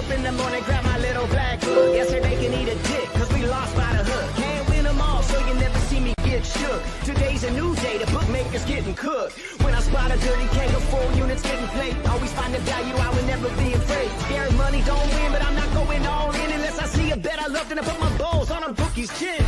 up in the morning, grab my little black book. Yesterday can eat a dick, cause we lost by the hook. Can't win them all, so you never see me get shook. Today's a new day, the bookmaker's getting cooked. When I spot a dirty king of 4 units getting played, always find the value, I would never be afraid. Scared money don't win, but I'm not going all in unless I see a bet I love, then I put my balls on a bookie's chin.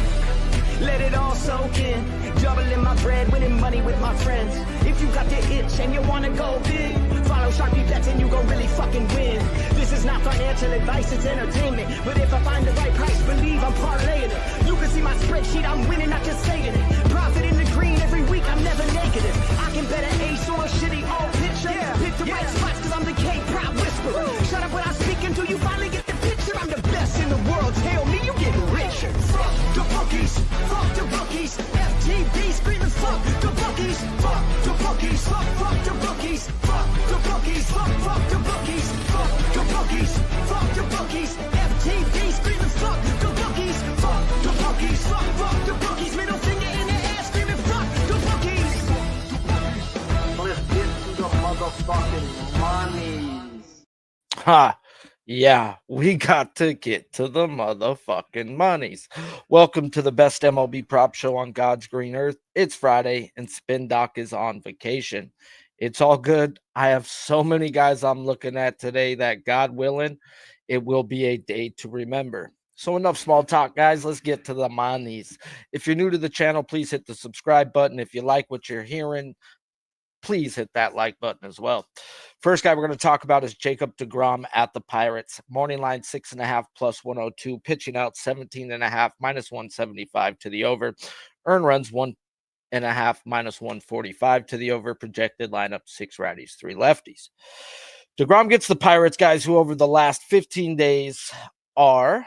Let it all soak in, doubling my bread, winning money with my friends. If you got the itch and you wanna go big, follow Sharpie bets and you gon' really fucking win. This is not financial advice, it's entertainment. But if I find the right price, believe I'm parlaying it. You can see my spreadsheet, I'm winning, not just saying it. Profit in the green every week, I'm never negative. I can bet an ace or a shitty old picture. Pick the right spots cause I'm the K-Prop whisperer. Shut up when I speak until you finally get the picture. I'm the best in the world, tell me you getting richer. Fuck the bookies, fuck the bookies. FTB screaming fuck the bookies, fuck the bookies, fuck the bookies, fuck the bookies, fuck the bookies, fuck the bookies, fuck the bookies. FTB screaming fuck the bookies, fuck the bookies, fuck the bookies. Middle finger in the air screaming fuck the bookies. Let's get to the motherfucking monies. Ha! Yeah, we got to get to the motherfucking monies. Welcome to the best MLB prop show on God's green earth. It's Friday and Spin Doc is on vacation. It's all good. I have so many guys I'm looking at today that, God willing, it will be a day to remember. So enough small talk, guys. Let's get to the monies. If you're new to the channel, please hit the subscribe button. If you like what you're hearing, please hit that like button as well. First guy we're going to talk about is Jacob deGrom at the Pirates. Morning line 6.5 plus 102. Pitching out 17.5 minus 175 to the over. Earn runs 1.5 minus 145 to the over. Projected lineup 6 righties, 3 lefties. deGrom gets the Pirates, guys, who over the last 15 days are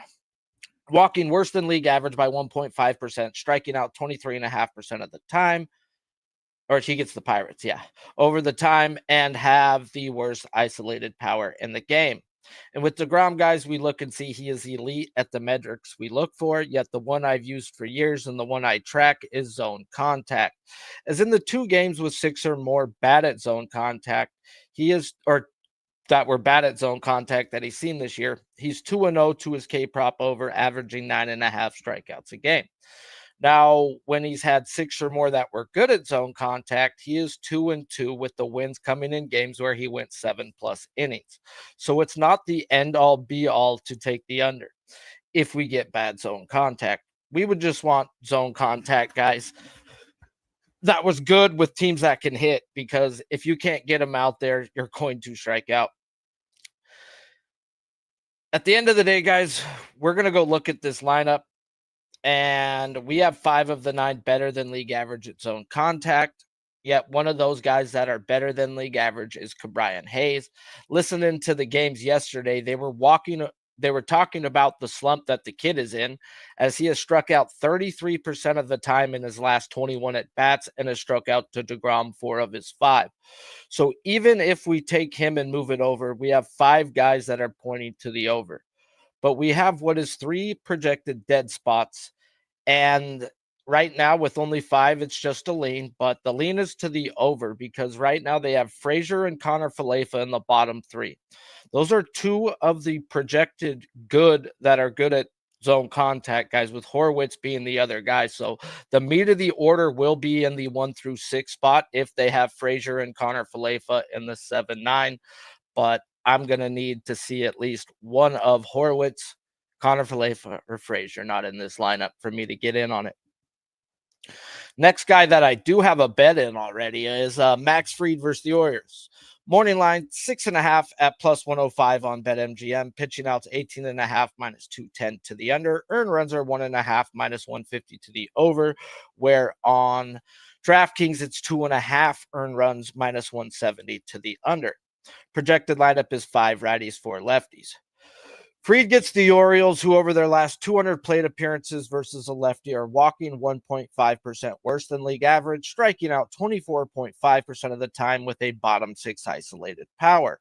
walking worse than league average by 1.5%, striking out 23.5% of the time. Or he gets the Pirates, over the time, and have the worst isolated power in the game. And with deGrom, guys, we look and see he is elite at the metrics we look for, yet the one I've used for years and the one I track is zone contact. As in the 2 games with 6 or more bad at zone contact, that were bad at zone contact that he's seen this year, he's 2-0 to his K-prop over, averaging 9.5 strikeouts a game. Now, when he's had 6 or more that were good at zone contact, he is 2-2 with the wins coming in games where he went 7+ innings. So it's not the end-all be-all to take the under if we get bad zone contact. We would just want zone contact, guys, that was good with teams that can hit, because if you can't get them out there, you're going to strike out. At the end of the day, guys, we're going to go look at this lineup. And we have 5 of the 9 better than league average at zone contact. Yet one of those guys that are better than league average is Brian Hayes. Listening to the games yesterday, they were talking about the slump that the kid is in, as he has struck out 33% of the time in his last 21 at bats and has struck out to deGrom 4 of his 5. So even if we take him and move it over, we have 5 guys that are pointing to the over. But we have what is 3 projected dead spots. And right now, with only 5, it's just a lean. But the lean is to the over, because right now they have Frazier and Connor Falefa in the bottom 3. Those are 2 of the projected good that are good at zone contact, guys, with Horwitz being the other guy. So the meat of the order will be in the 1 through 6 spot if they have Frazier and Connor Falefa in the 7-9. But I'm going to need to see at least one of Horwitz, Connor Falefa, or Frazier not in this lineup for me to get in on it. Next guy that I do have a bet in already is Max Fried versus the Orioles. Morning line 6.5 at plus 105 on BetMGM. Pitching out 18.5 minus 210 to the under. Earn runs are 1.5 minus 150 to the over, where on DraftKings it's 2.5 earn runs minus 170 to the under. Projected lineup is 5 righties, 4 lefties. Fried gets the Orioles, who over their last 200 plate appearances versus a lefty are walking 1.5% worse than league average, striking out 24.5% of the time with a bottom 6 isolated power.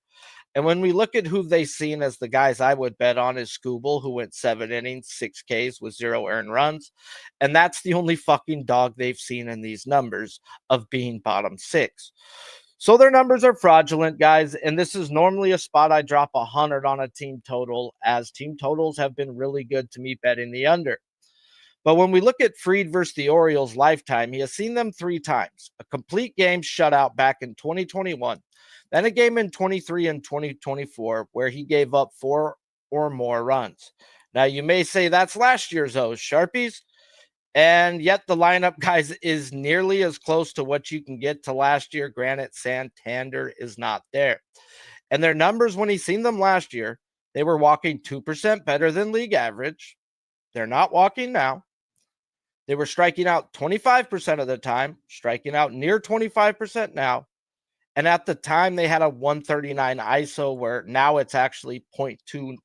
And when we look at who they've seen as the guys I would bet on, is Skubal, who went 7 innings, 6 Ks with 0 earned runs. And that's the only fucking dog they've seen in these numbers of being bottom 6. So their numbers are fraudulent, guys. And this is normally a spot I drop 100 on a team total, as team totals have been really good to me betting the under. But when we look at Fried versus the Orioles lifetime, he has seen them 3 times: a complete game shutout back in 2021, then a game in 23 and 2024 where he gave up 4 or more runs. Now, you may say that's last year's O's, Sharpies, and yet the lineup, guys, is nearly as close to what you can get to last year. Granted, Santander is not there. And their numbers, when he's seen them last year, they were walking 2% better than league average. They're not walking now. They were striking out 25% of the time, striking out near 25% now. And at the time, they had a 139 ISO, where now it's actually 0.20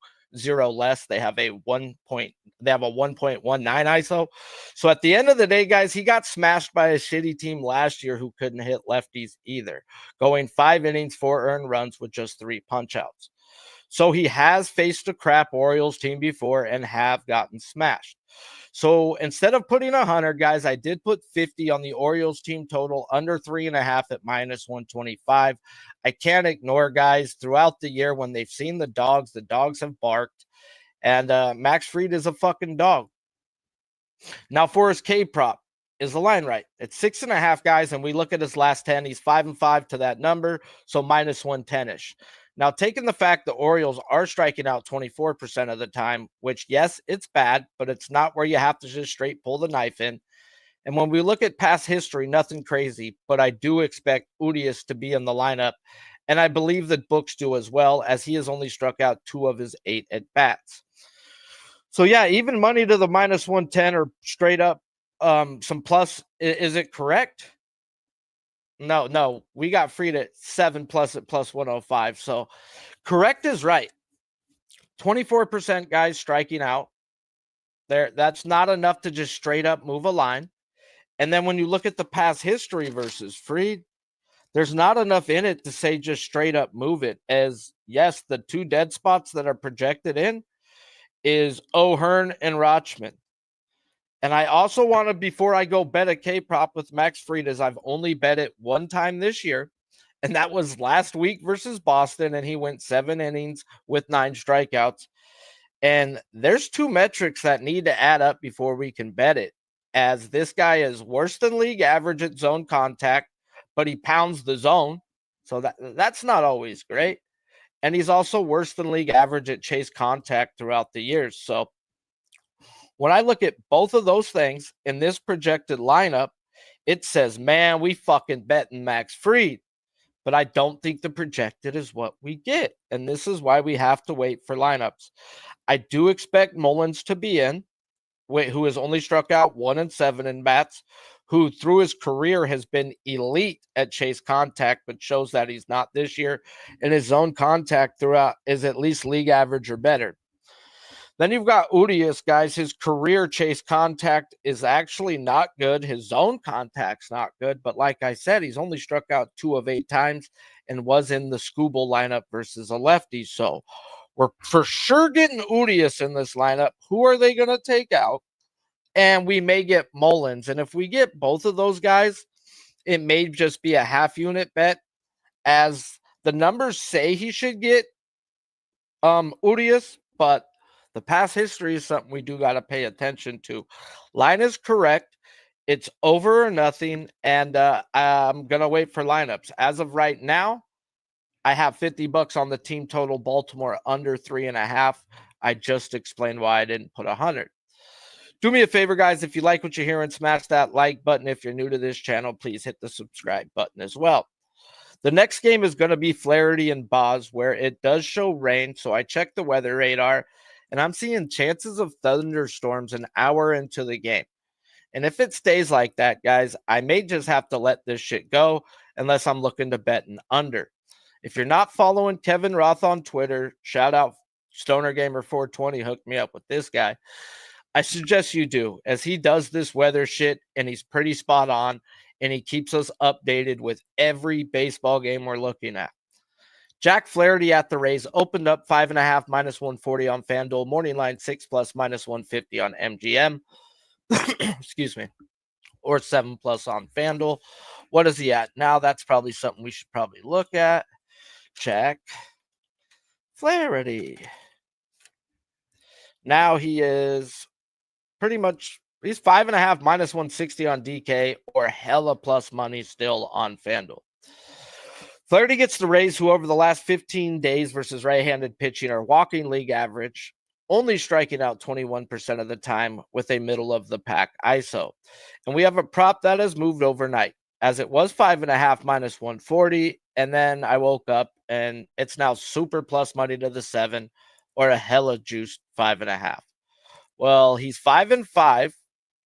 less. They have a 1.19 ISO. So at the end of the day, guys, he got smashed by a shitty team last year who couldn't hit lefties either, going 5 innings, 4 earned runs with just 3 punchouts. So he has faced a crap Orioles team before and have gotten smashed. So instead of putting 100, guys, I did put 50 on the Orioles team total under 3.5 at -125. I can't ignore, guys, throughout the year when they've seen the dogs have barked, and Max Fried is a fucking dog. Now for his K prop, is the line right? It's 6.5, guys, and we look at his last 10. He's 5-5 to that number, so -110-ish. Now, taking the fact the Orioles are striking out 24% of the time, which, yes, it's bad, but it's not where you have to just straight pull the knife in. And when we look at past history, nothing crazy, but I do expect Urias to be in the lineup. And I believe that books do as well, as he has only struck out 2 of his 8 at bats. So, yeah, even money to the -110 or straight up some plus. Is it correct? No, we got Fried at 7+ at +105. So correct is right. 24% guys striking out. That's not enough to just straight up move a line. And then when you look at the past history versus Fried, there's not enough in it to say just straight up move it. As yes, the 2 dead spots that are projected in is O'Hearn and Rochman. And I also want to, before I go bet a K prop with Max Fried, as I've only bet it 1 time this year, and that was last week versus Boston, and he went 7 innings with 9 strikeouts. And there's 2 metrics that need to add up before we can bet it, as this guy is worse than league average at zone contact, but he pounds the zone, so that's not always great. And he's also worse than league average at chase contact throughout the years. So when I look at both of those things in this projected lineup, it says, man, we fucking betting Max Fried. But I don't think the projected is what we get. And this is why we have to wait for lineups. I do expect Mullins to be in, who has only struck out 1 and 7 in bats, who through his career has been elite at chase contact, but shows that he's not this year. And his zone contact throughout is at least league average or better. Then you've got Urias, guys. His career chase contact is actually not good. His zone contact's not good. But like I said, he's only struck out 2 of 8 times and was in the Scooble lineup versus a lefty. So we're for sure getting Urias in this lineup. Who are they going to take out? And we may get Mullins. And if we get both of those guys, it may just be a half unit bet, as the numbers say he should get Urias, but the past history is something we do got to pay attention to. Line is correct. It's over or nothing, and I'm going to wait for lineups. As of right now, I have $50 on the team total Baltimore under 3.5. I just explained why I didn't put 100. Do me a favor, guys. If you like what you're hearing, smash that like button. If you're new to this channel, please hit the subscribe button as well. The next game is going to be Flaherty and Boz, where it does show rain. So I checked the weather radar, and I'm seeing chances of thunderstorms an hour into the game. And if it stays like that, guys, I may just have to let this shit go unless I'm looking to bet an under. If you're not following Kevin Roth on Twitter, shout out Stoner Gamer 420, hooked me up with this guy. I suggest you do, as he does this weather shit and he's pretty spot on, and he keeps us updated with every baseball game we're looking at. Jack Flaherty at the Rays opened up 5.5 -140 on FanDuel. Morning line 6+ -150 on MGM. Excuse me. Or 7+ on FanDuel. What is he at now? That's probably something we should probably look at. Check. Flaherty. Now he is pretty much, he's 5.5 minus 160 on DK or hella plus money still on FanDuel. Flaherty gets the Rays, who over the last 15 days versus right-handed pitching are walking league average, only striking out 21% of the time with a middle of the pack ISO. And we have a prop that has moved overnight, as it was 5.5 minus 140. And then I woke up and it's now super plus money to the 7 or a hella juiced 5.5. Well, he's 5-5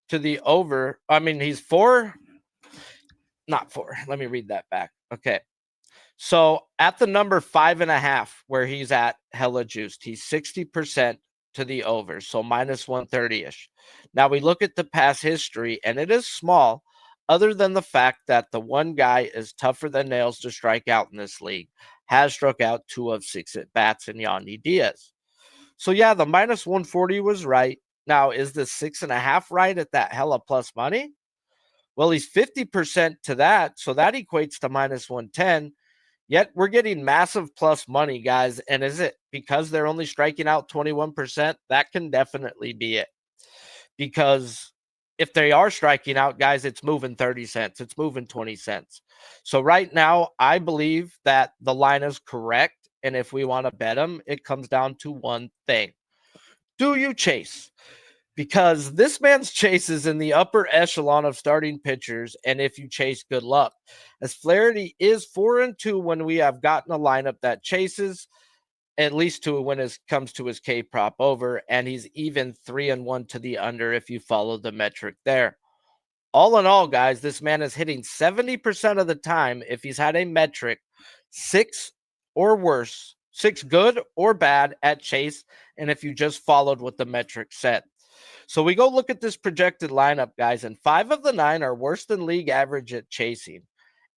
to the over. I mean, he's 4, not 4. Let me read that back. Okay. So at the number 5.5, where he's at hella juiced, he's 60% to the over, so minus 130-ish. Now we look at the past history, and it is small, other than the fact that the one guy is tougher than nails to strike out in this league, has struck out 2 of 6 at bats in Yandy Diaz. So yeah, the minus 140 was right. Now, is the 6.5 right at that hella plus money? Well, he's 50% to that, so that equates to minus 110. Yet we're getting massive plus money, guys. And is it because they're only striking out 21%? That can definitely be it. Because if they are striking out, guys, it's moving 30 cents. It's moving 20 cents. So right now, I believe that the line is correct. And if we want to bet them, it comes down to one thing. Do you chase? Because this man's chase is in the upper echelon of starting pitchers, and if you chase, good luck. As Flaherty is 4-2 when we have gotten a lineup that chases, at least to when it comes to his K prop over, and he's even 3-1 to the under if you follow the metric there. All in all, guys, this man is hitting 70% of the time if he's had a metric 6 or worse, 6 good or bad at chase, and if you just followed what the metric said. So we go look at this projected lineup, guys, and 5 of the 9 are worse than league average at chasing.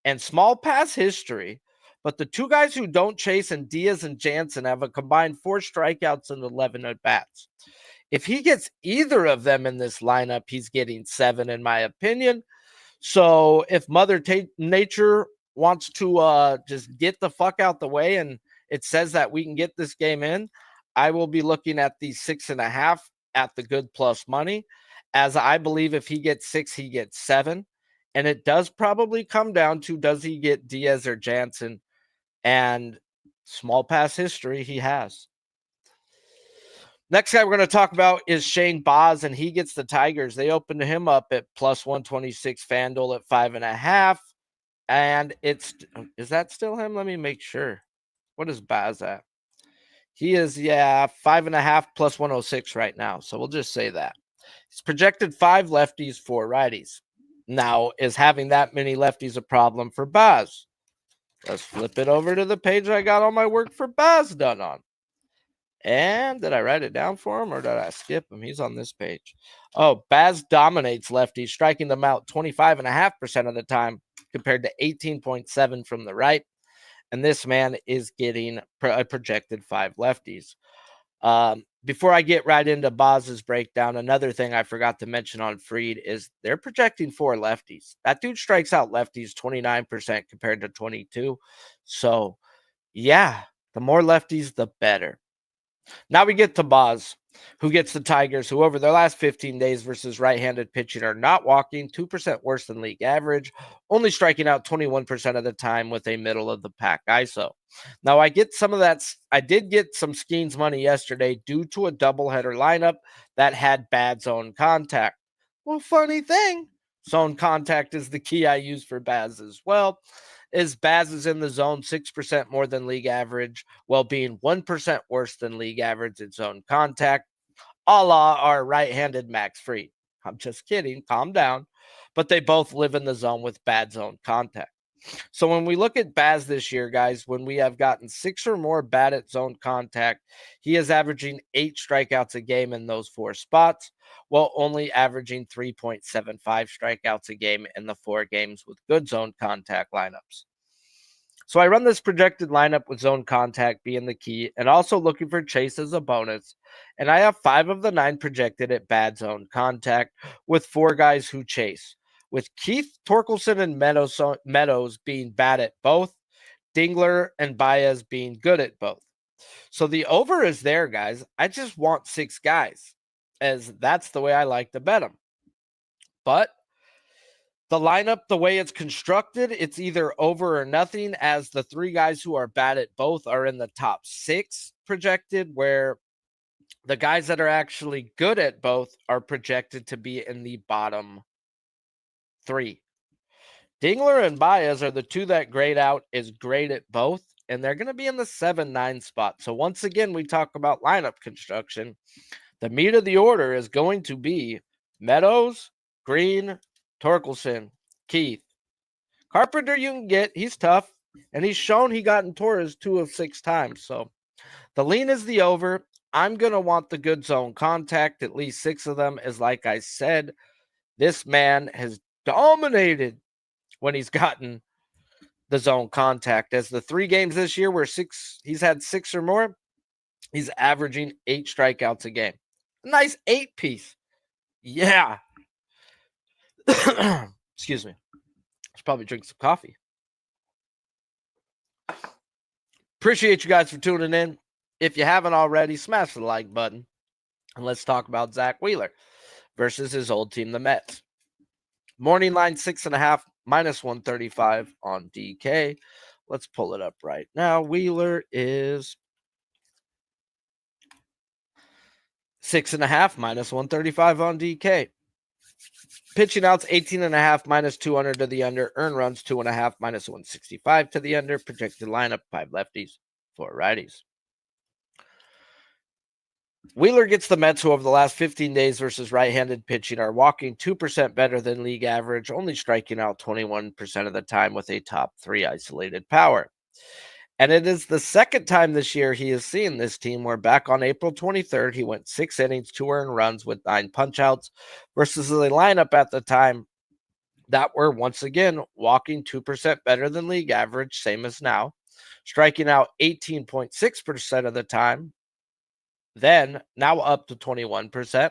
And small pass history, but the 2 guys who don't chase, and Diaz and Jansen, have a combined 4 strikeouts and 11 at-bats. If he gets either of them in this lineup, he's getting 7, in my opinion. So if Mother Nature wants to just get the fuck out the way and it says that we can get this game in, I will be looking at the 6.5 at the good plus money, as I believe if he gets 6, he gets 7. And it does probably come down to, does he get Diaz or Jansen? And small pass history, he has. Next guy we're going to talk about is Shane Baz, and he gets the Tigers. They opened him up at plus 126 FanDuel at 5.5. And is that still him? Let me make sure. What is Baz at? He is, 5.5 plus 106 right now. So we'll just say that. He's projected 5 lefties, 4 righties. Now, is having that many lefties a problem for Baz? Let's flip it over to the page I got all my work for Baz done on. And did I write it down for him or did I skip him? He's on this page. Oh, Baz dominates lefties, striking them out 25.5% of the time compared to 18.7 from the right. And this man is getting a projected 5 lefties. Before I get right into Baz's breakdown, another thing I forgot to mention on Fried is they're projecting 4 lefties. That dude strikes out lefties 29% compared to 22. So, yeah, the more lefties, the better. Now we get to Baz, who gets the Tigers, who over their last 15 days versus right-handed pitching are not walking, 2% worse than league average, only striking out 21% of the time with a middle-of-the-pack ISO. Now, I get some of that. I did get some Skeens money yesterday due to a doubleheader lineup that had bad zone contact. Well, funny thing, zone contact is the key I use for Baz as well. Baz is in the zone 6% more than league average, while being 1% worse than league average in zone contact, a la our right-handed Max Fried. I'm just kidding. Calm down. But they both live in the zone with bad zone contact. So when we look at Baz this year, guys, when we have gotten 6 or more bad at zone contact, he is averaging 8 strikeouts a game in those 4 spots, while only averaging 3.75 strikeouts a game in the 4 games with good zone contact lineups. So I run this projected lineup with zone contact being the key and also looking for chase as a bonus. And I have 5 of the 9 projected at bad zone contact with 4 guys who chase. with Keith, Torkelson, and Meadows being bad at both, Dingler and Baez being good at both. So the over is there, guys. I just want 6 guys, as that's the way I like to bet them. But the lineup, the way it's constructed, it's either over or nothing, as the 3 guys who are bad at both are in the top 6 projected, where the guys that are actually good at both are projected to be in the bottom 3. Dingler and Baez are the 2 that grade out is great at both, and they're going to be in the 7-9 spot. So once again, we talk about lineup construction. The meat of the order is going to be Meadows, Green, Torkelson, Keith. Carpenter you can get. He's tough, and he's shown he got in Torres 2 of 6 times. So the lean is the over. I'm going to want the good zone contact, at least 6 of them, as like I said, this man has dominated when he's gotten the zone contact. As the 3 games this year where he's had 6 or more, he's averaging 8 strikeouts a game. A nice 8-piece. Yeah. Excuse me. I should probably drink some coffee. Appreciate you guys for tuning in. If you haven't already, smash the like button. And let's talk about Zach Wheeler versus his old team, the Mets. Morning line 6.5, minus 135 on DK. Let's pull it up right now. Wheeler is 6.5, minus 135 on DK. Pitching outs 18.5, minus 200 to the under. Earned runs 2.5, minus 165 to the under. Projected lineup 5 lefties, 4 righties. Wheeler gets the Mets, who over the last 15 days versus right-handed pitching are walking 2% better than league average, only striking out 21% of the time with a top 3 isolated power. And it is the second time this year he has seen this team, where back on April 23rd, he went 6 innings, 2 earned runs with 9 punchouts versus a lineup at the time that were once again walking 2% better than league average, same as now, striking out 18.6% of the time. Then now up to 21%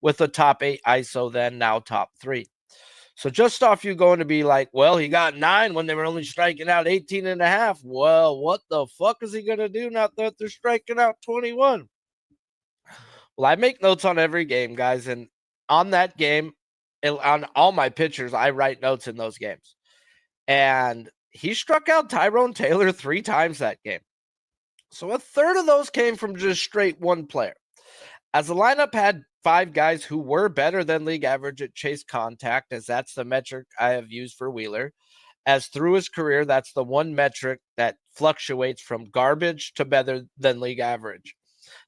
with a top 8 ISO, then now top 3. So just off you going to be like, well, he got 9 when they were only striking out 18.5. Well, what the fuck is he going to do now that they're striking out 21? Well, I make notes on every game, guys. And on that game, on all my pitchers, I write notes in those games. And he struck out Tyrone Taylor 3 times that game. So a third of those came from just straight one player. As the lineup had 5 guys who were better than league average at chase contact, as that's the metric I have used for Wheeler, as through his career, that's the one metric that fluctuates from garbage to better than league average.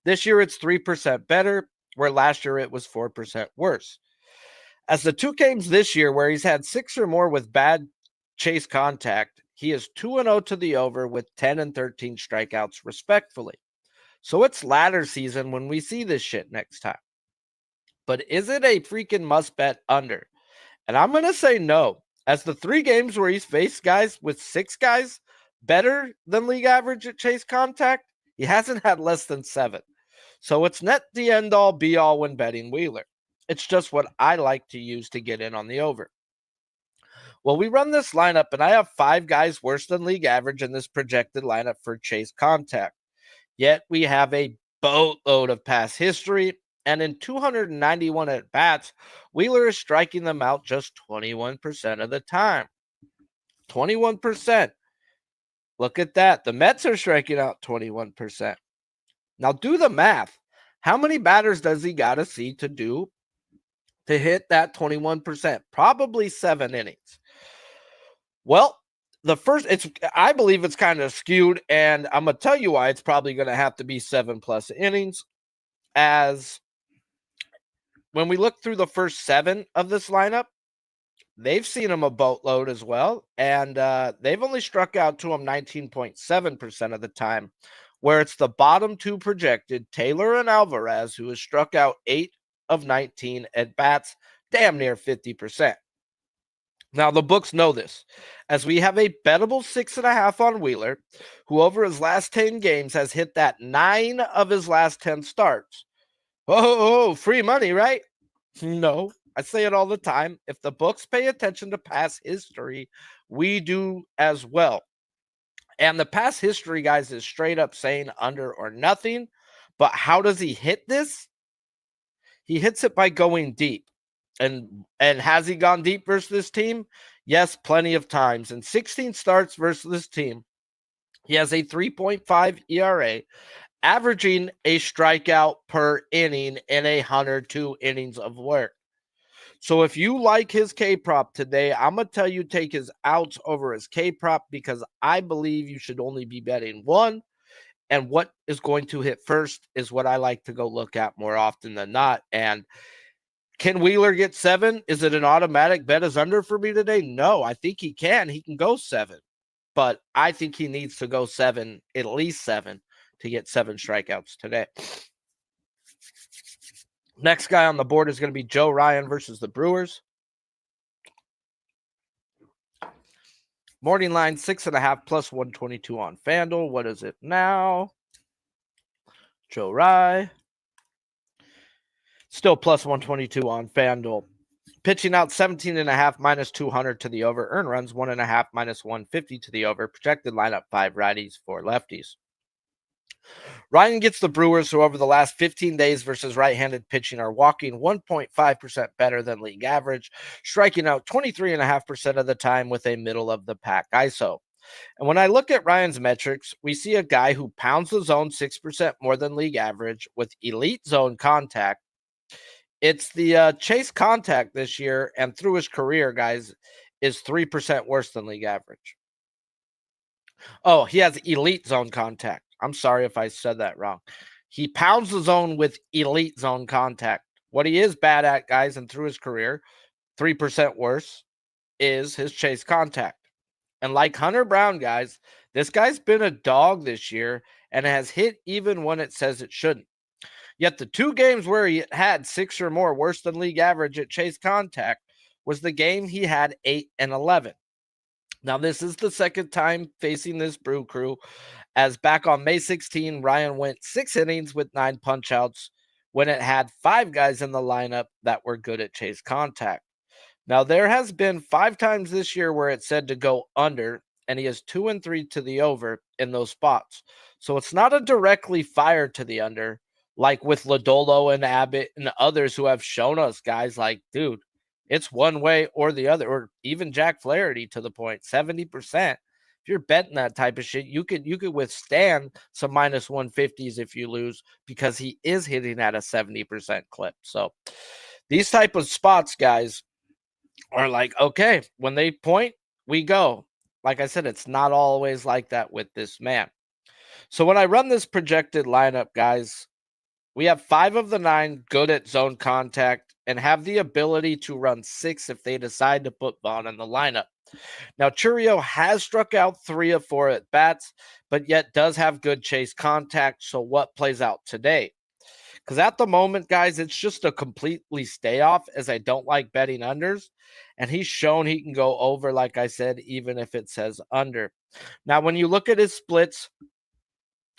This year, it's 3% better, where last year it was 4% worse. As the 2 games this year where he's had 6 or more with bad chase contact, he is 2-0 to the over with 10 and 13 strikeouts respectfully. So it's ladder season when we see this shit next time. But is it a freaking must bet under? And I'm going to say no. As the 3 games where he's faced guys with 6 guys better than league average at chase contact, he hasn't had less than 7. So it's not the end all be all when betting Wheeler. It's just what I like to use to get in on the over. Well, we run this lineup, and I have 5 guys worse than league average in this projected lineup for chase contact. Yet we have a boatload of past history, and in 291 at-bats, Wheeler is striking them out just 21% of the time. 21%. Look at that. The Mets are striking out 21%. Now do the math. How many batters does he got to see to hit that 21%? Probably 7 innings. Well, I believe it's kind of skewed, and I'm going to tell you why it's probably going to have to be 7+ innings, as when we look through the first 7 of this lineup, they've seen him a boatload as well, and they've only struck out to him 19.7% of the time, where it's the bottom 2 projected, Taylor and Alvarez, who has struck out 8 of 19 at bats, damn near 50%. Now, the books know this, as we have a bettable 6.5 on Wheeler, who over his last 10 games has hit that 9 of his last 10 starts. Oh, free money, right? No. I say it all the time. If the books pay attention to past history, we do as well. And the past history, guys, is straight up saying under or nothing. But how does he hit this? He hits it by going deep. And has he gone deep versus this team? Yes, plenty of times. In 16 starts versus this team, he has a 3.5 ERA, averaging a strikeout per inning in 102 innings of work. So if you like his K prop today, I'm going to tell you take his outs over his K prop because I believe you should only be betting one. And what is going to hit first is what I like to go look at more often than not. And can Wheeler get 7? Is it an automatic bet as under for me today? No, I think he can. He can go 7. But I think he needs to go 7, at least 7, to get 7 strikeouts today. Next guy on the board is going to be Joe Ryan versus the Brewers. Morning line 6.5 plus 122 on FanDuel. What is it now? Joe Ryan. Still plus 122 on FanDuel. Pitching out 17.5 minus 200 to the over. Earn runs 1.5 minus 150 to the over. Projected lineup 5 righties, 4 lefties. Ryan gets the Brewers, who over the last 15 days versus right-handed pitching are walking 1.5% better than league average, striking out 23.5% of the time with a middle-of-the-pack ISO. And when I look at Ryan's metrics, we see a guy who pounds the zone 6% more than league average with elite zone contact. It's the chase contact this year and through his career, guys, is 3% worse than league average. Oh, he has elite zone contact. I'm sorry if I said that wrong. He pounds the zone with elite zone contact. What he is bad at, guys, and through his career, 3% worse, is his chase contact. And like Hunter Brown, guys, this guy's been a dog this year and has hit even when it says it shouldn't. Yet the 2 games where he had 6 or more worse than league average at chase contact was the game he had 8 and 11. Now, this is the second time facing this Brew Crew, as back on May 16, Ryan went 6 innings with 9 punch-outs when it had 5 guys in the lineup that were good at chase contact. Now, there has been 5 times this year where it said to go under, and he has 2 and 3 to the over in those spots. So it's not a directly fire to the under, like with Lodolo and Abbott and others who have shown us, guys, like, dude, it's one way or the other, or even Jack Flaherty to the point, 70%. If you're betting that type of shit, you could withstand some minus 150s if you lose because he is hitting at a 70% clip. So these type of spots, guys, are like, okay, when they point, we go. Like I said, it's not always like that with this man. So when I run this projected lineup, guys, we have 5 of the 9 good at zone contact and have the ability to run 6 if they decide to put Vaughn in the lineup. Now, Churio has struck out 3 of 4 at bats, but yet does have good chase contact. So what plays out today? Because at the moment, guys, it's just a completely stay off, as I don't like betting unders. And he's shown he can go over, like I said, even if it says under. Now, when you look at his splits,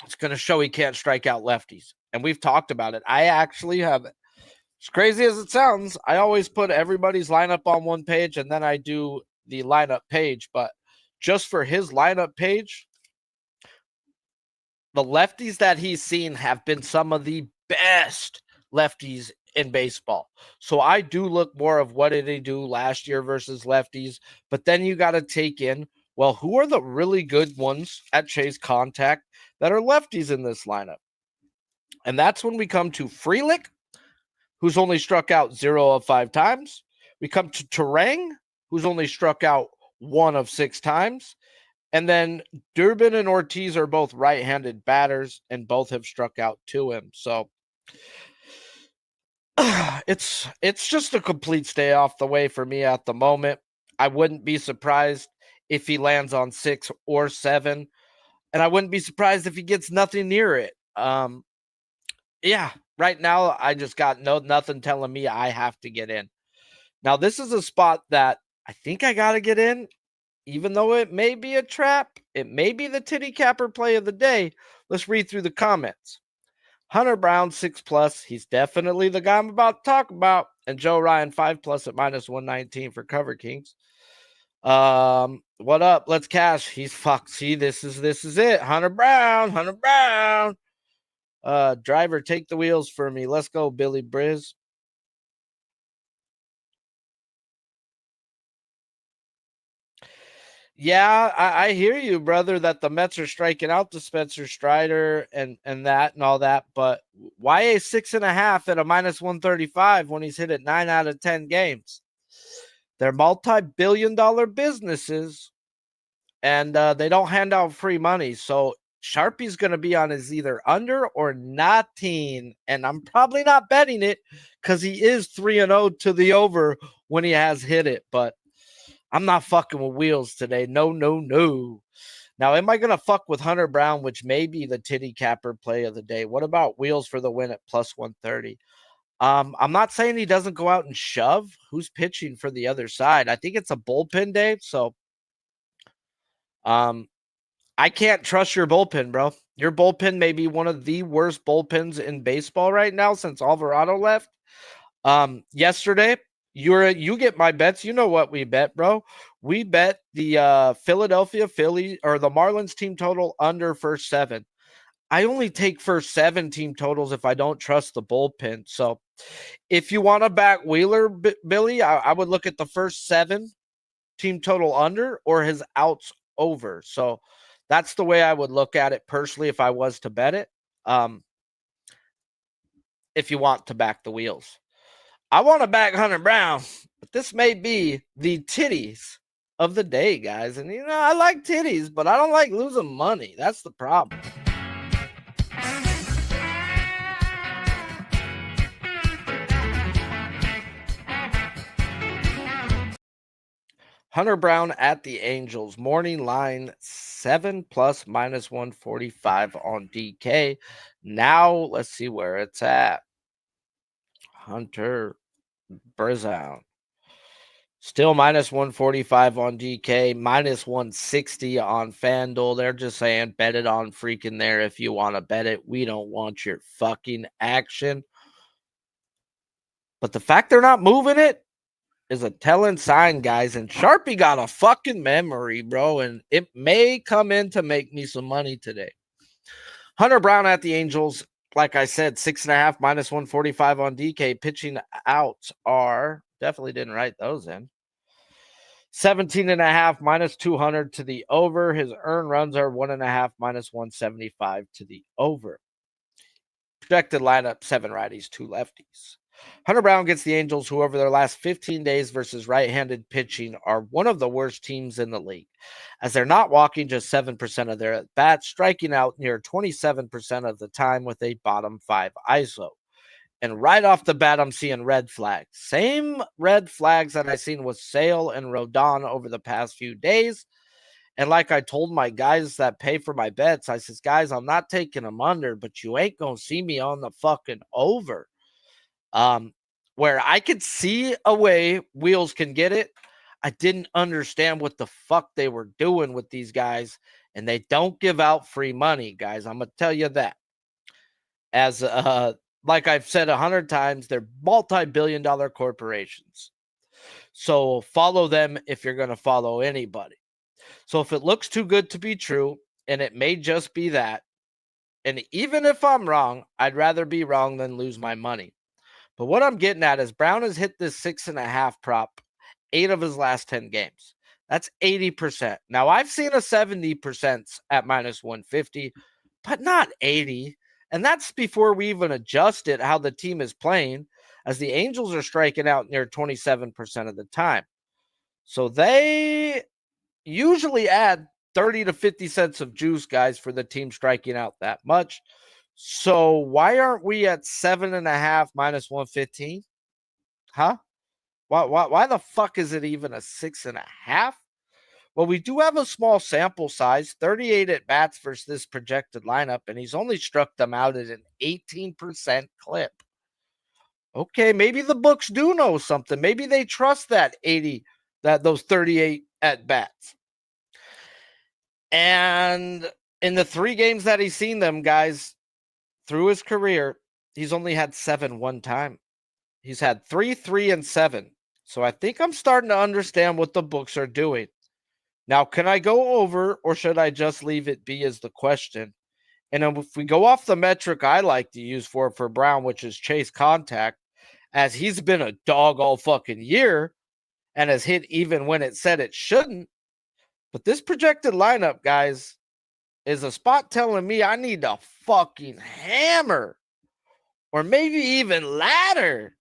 it's going to show he can't strike out lefties. And we've talked about it. I actually have, as crazy as it sounds, I always put everybody's lineup on one page and then I do the lineup page. But just for his lineup page, the lefties that he's seen have been some of the best lefties in baseball. So I do look more of what did he do last year versus lefties. But then you got to take in, well, who are the really good ones at chase contact that are lefties in this lineup? And that's when we come to Frelick, who's only struck out 0 of 5 times. We come to Terang, who's only struck out 1 of 6 times. And then Durbin and Ortiz are both right-handed batters, and both have struck out to him. So it's just a complete stay off the way for me at the moment. I wouldn't be surprised if he lands on 6 or 7, and I wouldn't be surprised if he gets nothing near it. Yeah, right now I just got nothing telling me I have to get in. Now, this is a spot that I think I got to get in, even though it may be a trap. It may be the titty capper play of the day. Let's read through the comments. Hunter Brown, 6+. He's definitely the guy I'm about to talk about. And Joe Ryan 5+ at -119 for Cover Kings. What up? Let's cash. He's fucked. See, this is it. Hunter Brown. Driver, take the wheels for me. Let's go, Billy Briz. Yeah, I hear you, brother, that the Mets are striking out to Spencer Strider and that and all that, but why a 6.5 at a -135 when he's hit it 9 out of 10 games? They're multi-billion-dollar businesses, and they don't hand out free money. So Sharpie's going to be on his either under or nothing, and I'm probably not betting it because he is 3-0 to the over when he has hit it, but I'm not fucking with wheels today. No. Now, am I going to fuck with Hunter Brown, which may be the titty capper play of the day? What about wheels for the win at +130? I'm not saying he doesn't go out and shove. Who's pitching for the other side? I think it's a bullpen day, so I can't trust your bullpen, bro. Your bullpen may be one of the worst bullpens in baseball right now since Alvarado left. Yesterday, you get my bets. You know what we bet, bro. We bet the Philadelphia Phillies or the Marlins team total under first 7. I only take first 7 team totals if I don't trust the bullpen. So if you want to back Wheeler, Billy, I would look at the first 7 team total under or his outs over. So that's the way I would look at it personally if I was to bet it. If you want to back the wheels. I want to back Hunter Brown, but this may be the titties of the day, guys. And, I like titties, but I don't like losing money. That's the problem. Hunter Brown at the Angels. Morning line 7+ -145 on DK. Now let's see where it's at. Hunter Brown. Still -145 on DK, -160 on FanDuel. They're just saying bet it on freaking there if you want to bet it. We don't want your fucking action. But the fact they're not moving it is a telling sign, guys. And Sharpie got a fucking memory, bro. And it may come in to make me some money today. Hunter Brown at the Angels. Like I said, 6.5 -145 on DK. Pitching outs are definitely didn't write those in. 17.5 -200 to the over. His earned runs are 1.5 -175 to the over. Projected lineup: 7 righties, 2 lefties. Hunter Brown gets the Angels, who over their last 15 days versus right-handed pitching are one of the worst teams in the league, as they're not walking just 7% of their at-bats, striking out near 27% of the time with a bottom 5 ISO. And right off the bat, I'm seeing red flags. Same red flags that I seen with Sale and Rodon over the past few days. And like I told my guys that pay for my bets, I says, guys, I'm not taking them under, but you ain't going to see me on the fucking over. Where I could see a way wheels can get it. I didn't understand what the fuck they were doing with these guys, and they don't give out free money, guys. I'm going to tell you that. As like I've said 100 times, they're multi-billion-dollar corporations. So follow them if you're going to follow anybody. So if it looks too good to be true, and it may just be that, and even if I'm wrong, I'd rather be wrong than lose my money. But what I'm getting at is Brown has hit this 6.5 prop 8 of his last 10 games. That's 80%. Now, I've seen a 70% at -150, but not 80. And that's before we even adjusted how the team is playing, as the Angels are striking out near 27% of the time. So they usually add 30 to 50 cents of juice, guys, for the team striking out that much. So why aren't we at 7.5 -115? Huh? Why the fuck is it even a 6.5? Well, we do have a small sample size, 38 at bats versus this projected lineup, and he's only struck them out at an 18% clip. Okay, maybe the books do know something. Maybe they trust those 38 at bats. And in the 3 games that he's seen them, guys, through his career, he's only had 7 one time. He's had 3, 3, and 7. So I think I'm starting to understand what the books are doing. Now, can I go over or should I just leave it be is the question. And if we go off the metric I like to use for Brown, which is chase contact, as he's been a dog all fucking year and has hit even when it said it shouldn't. But this projected lineup, guys, is a spot telling me I need to fucking hammer or maybe even ladder,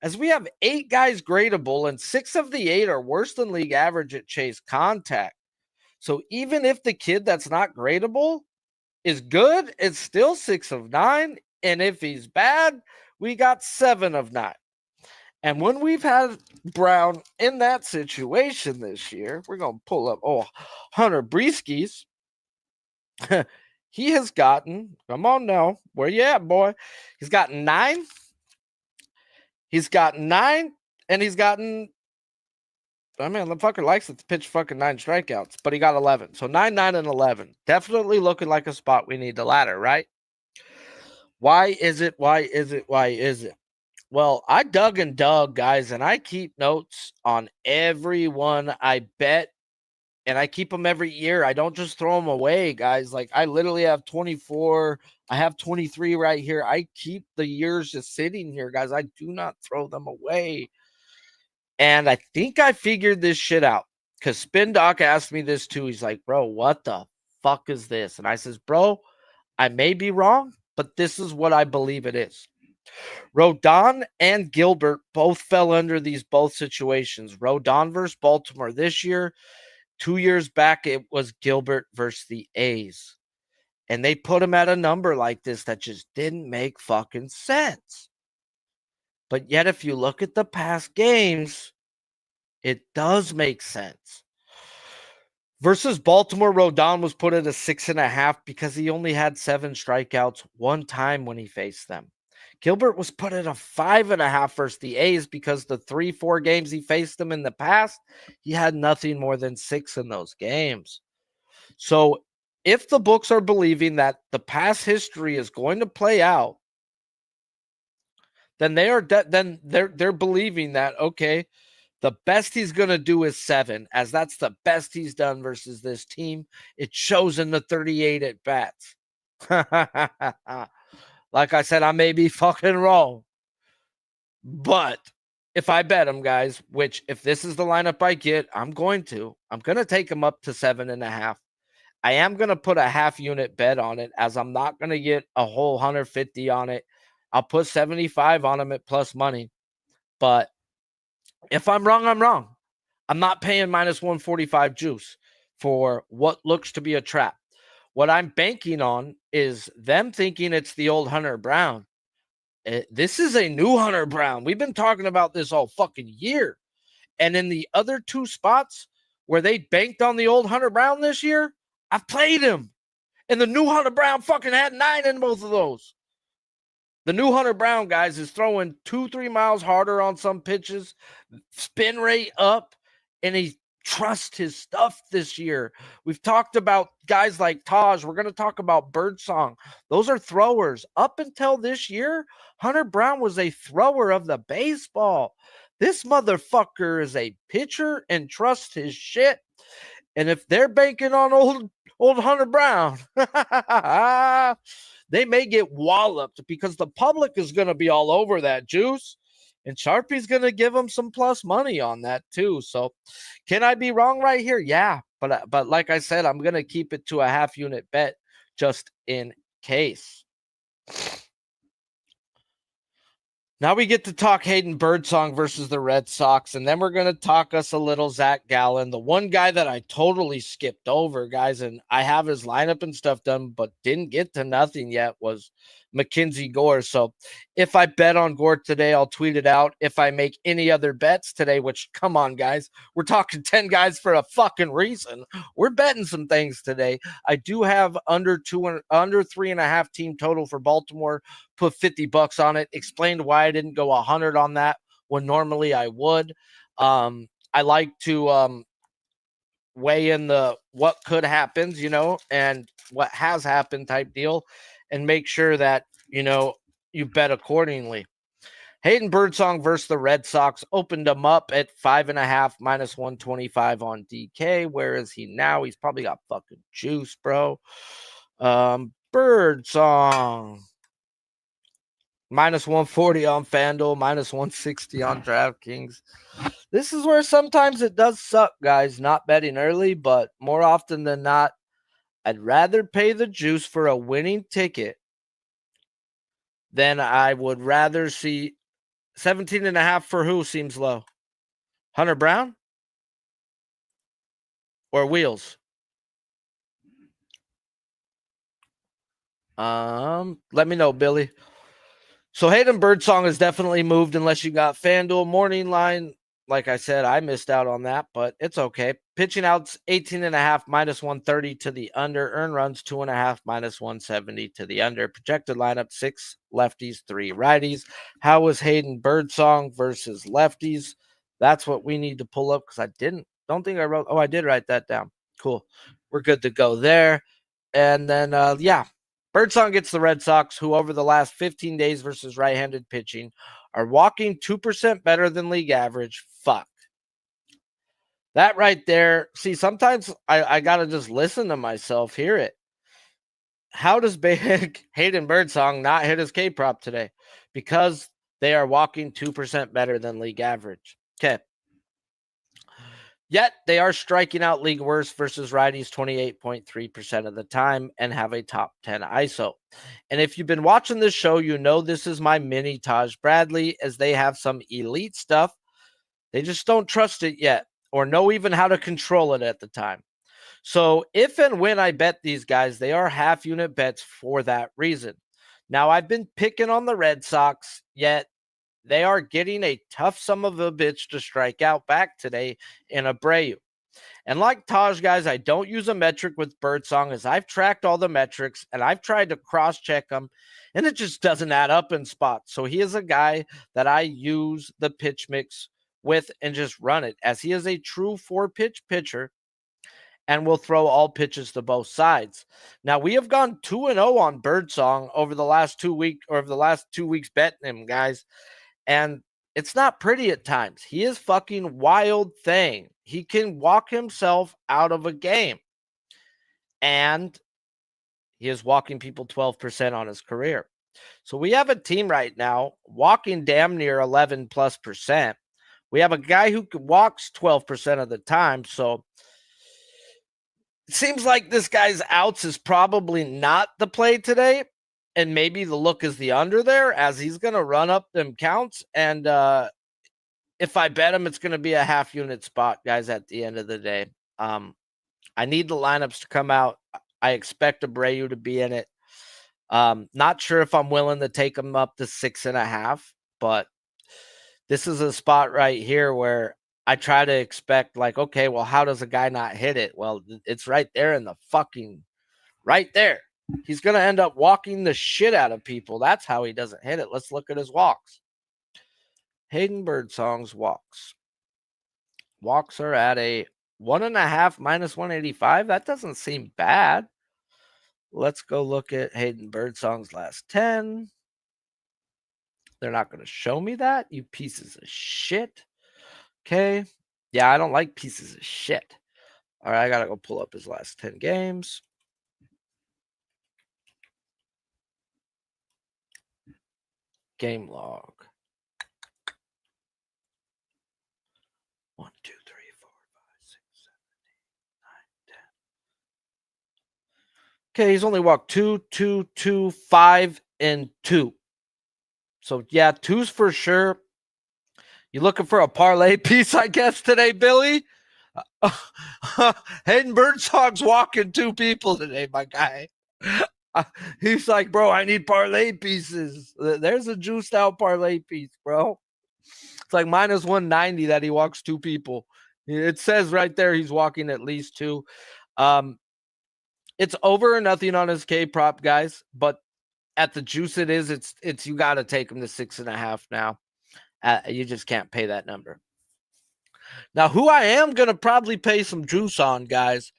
as we have 8 guys gradable and 6 of the 8 are worse than league average at chase contact. So even if the kid that's not gradable is good, it's still 6 of 9. And if he's bad, we got 7 of 9. And when we've had Brown in that situation this year, we're going to pull up, Hunter Breeskies. He has gotten, come on now, where you at, boy? He's gotten 9. He's gotten 9, and he's gotten, I mean, the fucker likes to pitch fucking 9 strikeouts, but he got 11. So 9, 9, and 11. Definitely looking like a spot we need to ladder, right? Why is it? Well, I dug, guys, and I keep notes on everyone I bet, and I keep them every year. I don't just throw them away, guys. Like, I literally have 24. I have 23 right here. I keep the years just sitting here, guys. I do not throw them away. And I think I figured this shit out, because Spin Doc asked me this too. He's like, bro, what the fuck is this? And I says, bro, I may be wrong, but this is what I believe it is. Rodon and Gilbert both fell under these both situations. Rodon versus Baltimore this year. 2 years back, it was Gilbert versus the A's. And they put him at a number like this that just didn't make fucking sense. But yet, if you look at the past games, it does make sense. Versus Baltimore, Rodon was put at a 6.5 because he only had 7 strikeouts one time when he faced them. Gilbert was put at a 5.5 versus the A's because the 3-4 games he faced them in the past, he had nothing more than 6 in those games. So if the books are believing that the past history is going to play out, then they're believing that, okay, the best he's going to do is 7, as that's the best he's done versus this team. It shows in the 38 at bats. Like I said, I may be fucking wrong. But if I bet him, guys, which if this is the lineup I get, I'm going to take him up to 7.5. I am going to put a half unit bet on it, as I'm not going to get a whole 150 on it. I'll put 75 on him at plus money. But if I'm wrong, I'm wrong. I'm not paying minus 145 juice for what looks to be a trap. What I'm banking on is them thinking it's the old Hunter Brown. This is a new Hunter Brown. We've been talking about this all fucking year. And in the other 2 spots where they banked on the old Hunter Brown this year, I've played him. And the new Hunter Brown fucking had 9 in both of those. The new Hunter Brown, guys, is throwing 2-3 miles harder on some pitches, spin rate up, and he trusts his stuff this year. We've talked about guys like Taj. We're going to talk about Birdsong. Those are throwers. Up until this year, Hunter Brown was a thrower of the baseball. This motherfucker is a pitcher and trusts his shit. And if they're banking on old Hunter Brown, they may get walloped, because the public is going to be all over that juice. And Sharpie's going to give them some plus money on that too. So can I be wrong right here? Yeah. But like I said, I'm going to keep it to a half unit bet just in case. Now we get to talk Hayden Birdsong versus the Red Sox, and then we're going to talk us a little Zach Gallen. The one guy that I totally skipped over, guys, and I have his lineup and stuff done, but didn't get to nothing yet, was Mackenzie Gore. So if I bet on Gore today, I'll tweet it out. If I make any other bets today, which, come on, guys, we're talking 10 guys for a fucking reason. We're betting some things today. I do have under 3.5 team total for Baltimore. Put $50 on it. Explained why I didn't go 100 on that when normally I would. I like to weigh in the what could happen, and what has happened type deal, and make sure that, you bet accordingly. Hayden Birdsong versus the Red Sox opened him up at 5.5 minus 125 on DK. Where is he now? He's probably got fucking juice, bro. Birdsong minus 140 on FanDuel, minus 160 on DraftKings. This is where sometimes it does suck, guys, not betting early, but more often than not, I'd rather pay the juice for a winning ticket than I would rather see 17.5 for who seems low? Hunter Brown or Wheels? Let me know, Billy. So Hayden Birdsong has definitely moved unless you got FanDuel morning line. Like I said, I missed out on that, but it's okay. Pitching outs 18.5 minus 130 to the under. Earn runs 2.5 minus 170 to the under. Projected lineup 6 lefties, 3 righties. How was Hayden Birdsong versus lefties? That's what we need to pull up because I don't think I wrote. Oh, I did write that down. Cool. We're good to go there. And then, Birdsong gets the Red Sox, who over the last 15 days versus right-handed pitching are walking 2% better than league average. Fuck. That right there. See, sometimes I got to just listen to myself, hear it. How does Hayden Birdsong not hit his K-prop today? Because they are walking 2% better than league average. Okay. Yet they are striking out league worst versus righties 28.3% of the time and have a top 10 ISO. And if you've been watching this show, you know this is my mini Taj Bradley, as they have some elite stuff. They just don't trust it yet or know even how to control it at the time. So if and when I bet these guys, they are half unit bets for that reason. Now, I've been picking on the Red Sox, yet they are getting a tough son of a bitch to strike out back today in Abreu. And like Taj, guys, I don't use a metric with Birdsong, as I've tracked all the metrics and I've tried to cross-check them, and it just doesn't add up in spots. So he is a guy that I use the pitch mix with and just run it, as he is a true 4-pitch pitcher and will throw all pitches to both sides. Now, we have gone 2-0 on Birdsong over the last 2 weeks betting him, guys. And it's not pretty at times. He is fucking wild thing. He can walk himself out of a game. And he is walking people 12% on his career. So we have a team right now walking damn near 11 plus percent. We have a guy who walks 12% of the time. So it seems like this guy's outs is probably not the play today. And maybe the look is the under there, as he's going to run up them counts. And if I bet him, it's going to be a half unit spot, guys, at the end of the day. I need the lineups to come out. I expect Abreu to be in it. Not sure if I'm willing to take him up to 6.5, but this is a spot right here where I try to expect, like, okay, well, how does a guy not hit it? Well, it's right there in the fucking right there. He's going to end up walking the shit out of people. That's how he doesn't hit it. Let's look at his walks. Hayden Birdsong's walks. Walks are at a 1.5 minus 185. That doesn't seem bad. Let's go look at Hayden Birdsong's last 10. They're not going to show me that, you pieces of shit. Okay. Yeah, I don't like pieces of shit. All right, I got to go pull up his last 10 games. Game log. 1, 2, 3, 4, 5, 6, 7, 8, 9, 10. Okay, he's only walked 2, 2, 2, 5, and 2. So yeah, 2's for sure. You looking for a parlay piece, I guess, today, Billy? Hayden Birdsong's walking 2 people today, my guy. He's like, bro, I need parlay pieces. There's a juiced out parlay piece, bro. It's like minus 190 that he walks 2 people. It says right there he's walking at least 2. It's over or nothing on his K prop, guys. But at the juice it is, it's you got to take him to 6.5 now. You just can't pay that number. Now, who I am going to probably pay some juice on, guys,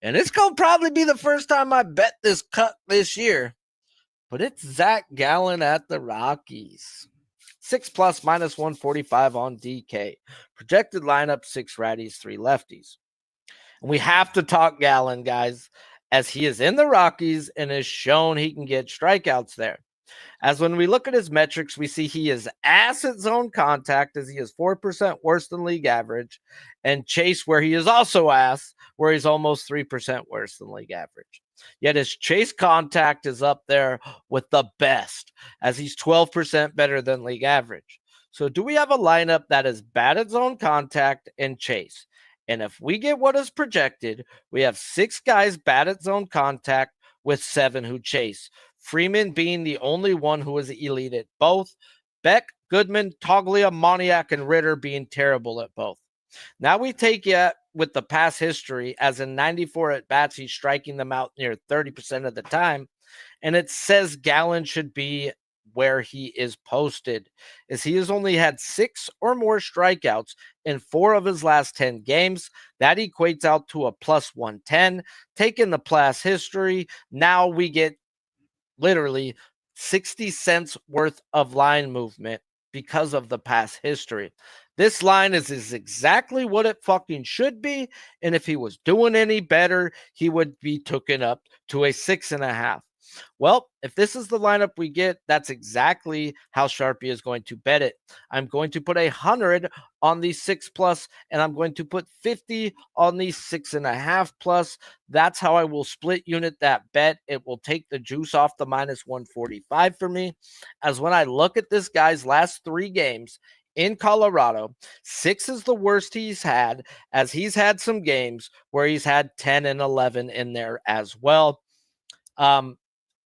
and it's going to probably be the first time I bet this cut this year, but it's Zach Gallen at the Rockies. 6 plus minus 145 on DK. Projected lineup 6 righties, 3 lefties. And we have to talk Gallen, guys, as he is in the Rockies and has shown he can get strikeouts there. As when we look at his metrics, we see he is ass at zone contact, as he is 4% worse than league average, and chase, where he is also ass, where he's almost 3% worse than league average. Yet his chase contact is up there with the best, as he's 12% better than league average. So do we have a lineup that is bad at zone contact and chase? And if we get what is projected, we have 6 guys bad at zone contact with 7 who chase. Freeman being the only one who is elite at both. Beck, Goodman, Toglia, Moniak, and Ritter being terrible at both. Now we take it with the past history, as in 94 at-bats, he's striking them out near 30% of the time. And it says Gallen should be where he is posted, as he has only had 6 or more strikeouts in 4 of his last 10 games. That equates out to a plus 110. Taking the past history, now we get literally 60 cents worth of line movement because of the past history. This line is exactly what it fucking should be. And if he was doing any better, he would be taken up to a 6.5. Well, if this is the lineup we get, that's exactly how Sharpie is going to bet it. I'm going to put 100 on the 6 plus, and I'm going to put 50 on the 6.5 plus. That's how I will split unit that bet. It will take the juice off the minus 145 for me. As when I look at this guy's last 3 games in Colorado, 6 is the worst he's had, as he's had some games where he's had 10 and 11 in there as well.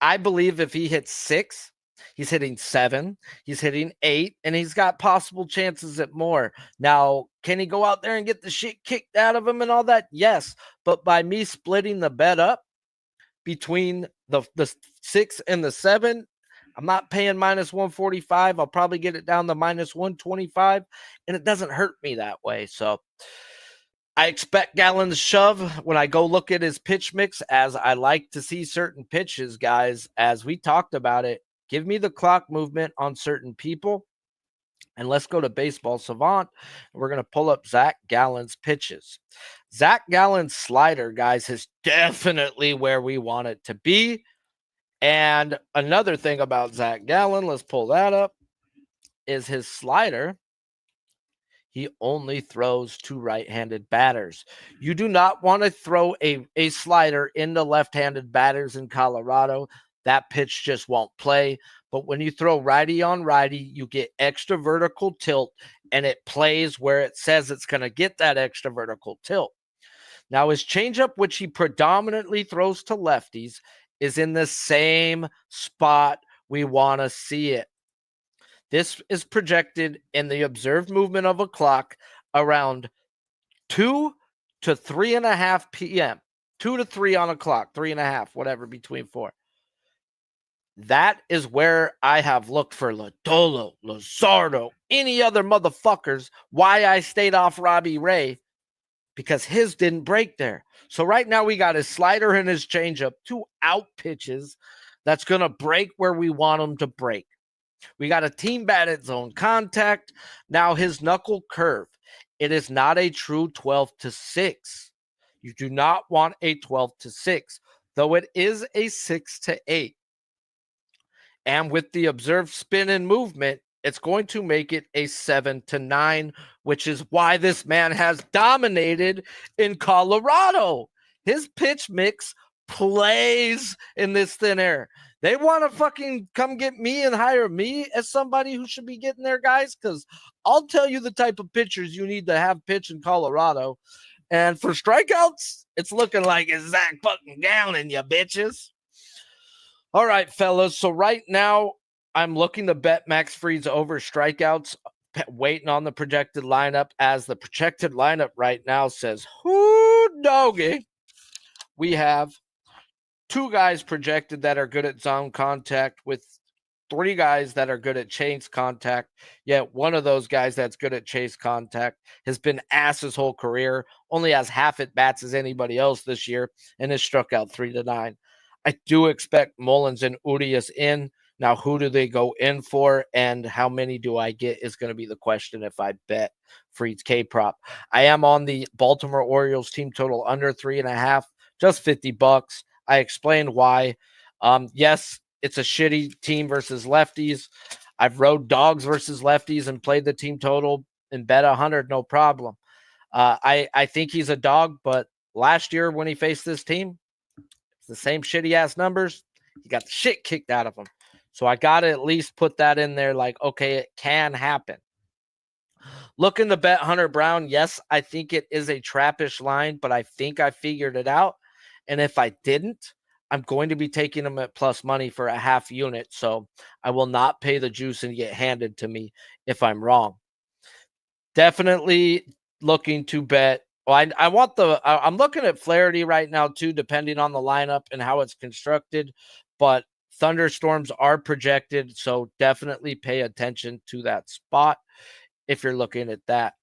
I believe if he hits 6, he's hitting 7, he's hitting 8, and he's got possible chances at more. Now, can he go out there and get the shit kicked out of him and all that? Yes, but by me splitting the bet up between the 6 and the 7, I'm not paying minus 145. I'll probably get it down to minus 125, and it doesn't hurt me that way. So I expect Gallen to shove when I go look at his pitch mix, as I like to see certain pitches, guys, as we talked about it. Give me the clock movement on certain people. And let's go to Baseball Savant. We're going to pull up Zach Gallen's pitches. Zach Gallen's slider, guys, is definitely where we want it to be. And another thing about Zach Gallen, let's pull that up, is his slider. He only throws to right-handed batters. You do not want to throw a slider into left-handed batters in Colorado. That pitch just won't play. But when you throw righty on righty, you get extra vertical tilt, and it plays where it says it's going to get that extra vertical tilt. Now, his changeup, which he predominantly throws to lefties, is in the same spot we want to see it. This is projected in the observed movement of a clock around 2 to 3.5 p.m. 2 to 3 on a clock, 3.5, whatever, between 4. That is where I have looked for Lodolo, Luzardo, any other motherfuckers. Why I stayed off Robbie Ray, because his didn't break there. So right now we got his slider and his changeup, 2 out pitches that's going to break where we want them to break. We got a team bat at zone contact. Now his knuckle curve, it is not a true 12 to 6. You do not want a 12 to 6, though it is a 6 to 8. And with the observed spin and movement, it's going to make it a 7 to 9, which is why this man has dominated in Colorado. His pitch mix plays in this thin air. They want to fucking come get me and hire me as somebody who should be getting there, guys, because I'll tell you the type of pitchers you need to have pitch in Colorado. And for strikeouts, it's looking like it's Zach fucking Gallen, you bitches. All right, fellas. So right now, I'm looking to bet Max Fried's over strikeouts, waiting on the projected lineup, as the projected lineup right now says, whoo, doggy. We have 2 guys projected that are good at zone contact, with 3 guys that are good at chase contact. Yet one of those guys that's good at chase contact has been ass his whole career, only has half at bats as anybody else this year, and has struck out 3 to 9. I do expect Mullins and Urias in, Now, who do they go in for and how many do I get is going to be the question if I bet Freed's K prop. I am on the Baltimore Orioles team total under 3.5, just $50. I explained why. Yes, it's a shitty team versus lefties. I've rode dogs versus lefties and played the team total and bet 100, no problem. I think he's a dog, but last year when he faced this team, it's the same shitty ass numbers. He got the shit kicked out of him. So I got to at least put that in there like, okay, it can happen. Looking to bet Hunter Brown, yes, I think it is a trappish line, but I think I figured it out. And if I didn't, I'm going to be taking him at plus money for a half unit. So I will not pay the juice and get handed to me if I'm wrong. Definitely looking to bet. Well, I'm looking at Flaherty right now too, depending on the lineup and how it's constructed. But thunderstorms are projected, so definitely pay attention to that spot if you're looking at that.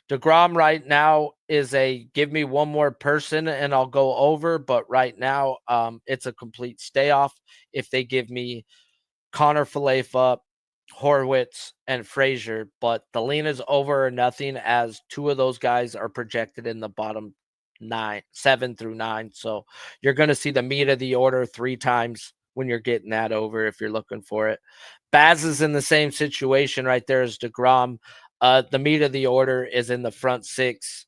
DeGrom right now is a give me one more person and I'll go over, but right now it's a complete stay off if they give me Connor Falefa, Horwitz, and Frazier, but the lean is over or nothing as two of those guys are projected in the bottom 7 through 9. So you're going to see the meat of the order 3 times when you're getting that over if you're looking for it. Baz is in the same situation right there as DeGrom. The meat of the order is in the front 6.